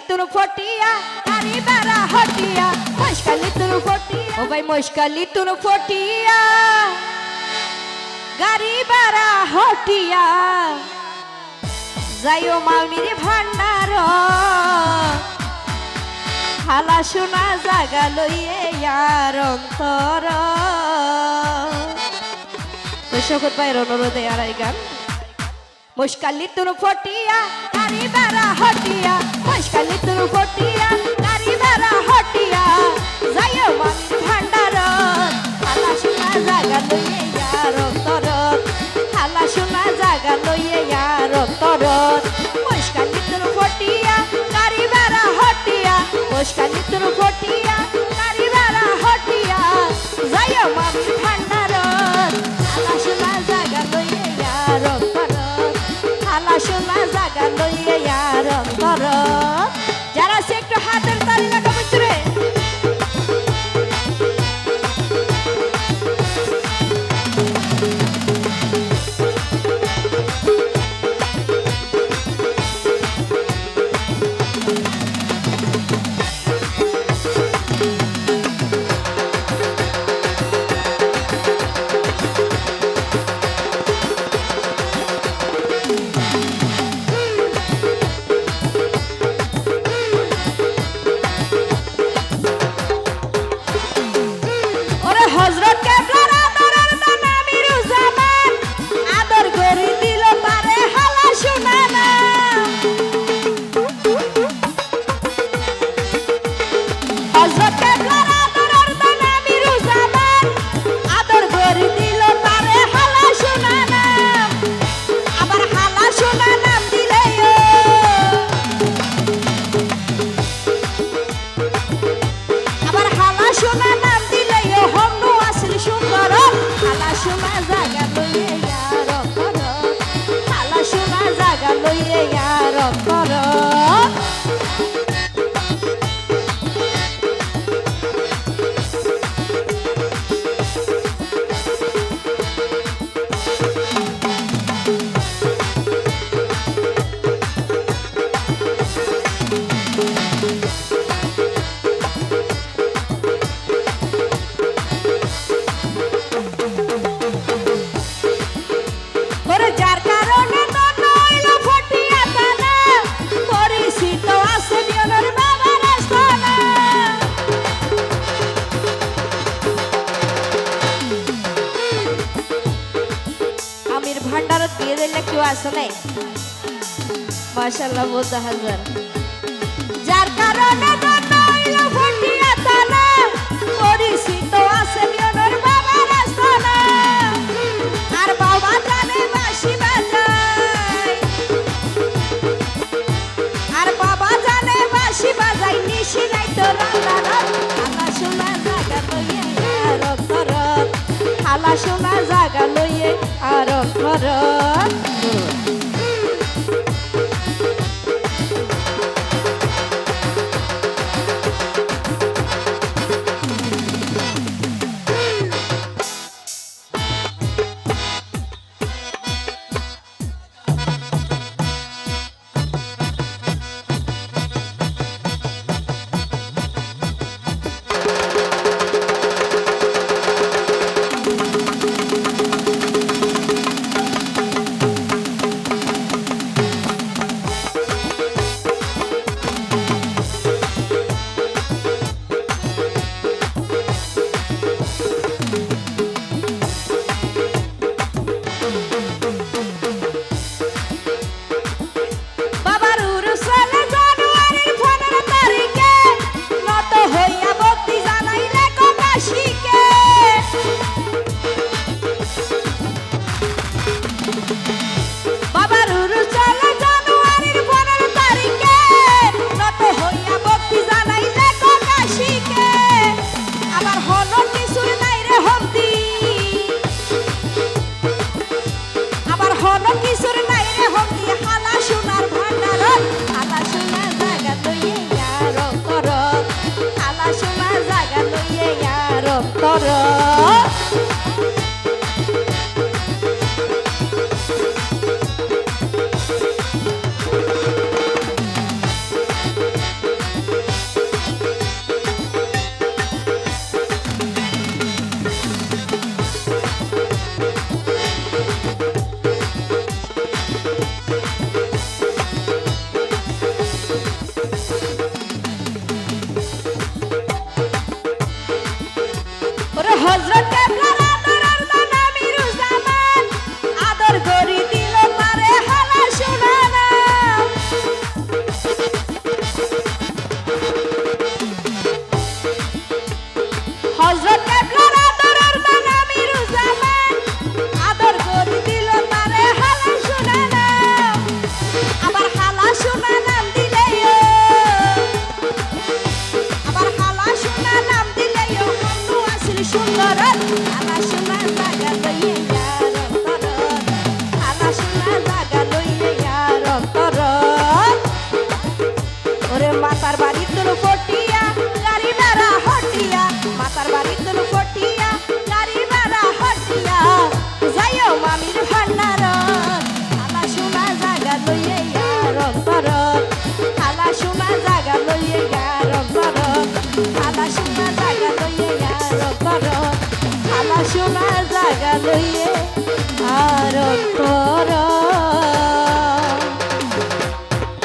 তোর ফটিয়া গাড়ি বেড়া হটিয়া মশকালি তোর ফটিয়া ও ভাই মশকালি তোর ফটিয়া গাড়ি বেড়া হটিয়া যাইও মামির ভান্ডার হালা শোনা জাগা লইয়ে আর অন্তর শোকত ভাইয়ের অনুরোধে আর এই গান মুশকালি তোর ফটিয়া গাড়ি বেড়া হটিয়া মুশকালি তোর ফটিয়া গাড়ি বেড়া হটিয়া যাইও মামির ভান্ডার হালা শোনা জাগা লইয়ে আর অন্তর হালা শোনা জাগা লইয়ে আর অন্তর মুশকালি তোর ফটিয়া গাড়ি বেড়া হটিয়া মুশকালি তোর ফটিয়া গাড়ি বেড়া হটিয়া যাইও মামির ভান্ডার হালা শোনা জাগা লইয়ে আর অন্তর হালা শোনা জাগা লইয়ে আর অন্তর যারা সে একটু হাতের তালি লাগাবো রে ভান্ডারত বিয়ে দিলে কেউ আসে নাই মাশাআল্লাহ বোঝা হাজার যার কারণে নইলো ফটিয়া তানা পরিচিত আছে মিয়নের বাবার আস্তানা আর বাবা জানে বাঁশি বাজায় আর বাবা জানে বাঁশি বাজায় নিশি নাই তো রান্নার হালা শোনা জাগা লইয়ে আর অন্তরত হালা শোনা জাগা লইয়ে আর অন্তরত মাতার বাড়ি তোর ফটিয়া গাড়ি ভাড়া হটিয়া মাতার বাড়ি তোর ফটিয়া গাড়ি ভাড়া হটিয়া যাইও মামির ভান্ডার খালা সোনা জাগা লইয়ে ইয়ার অন্তর খালা সোনা জাগা লইয়ে ইয়ার অন্তর খালা সোনা জাগা লইয়ে ইয়ার অন্তর খালা সোনা জাগা লইয়ে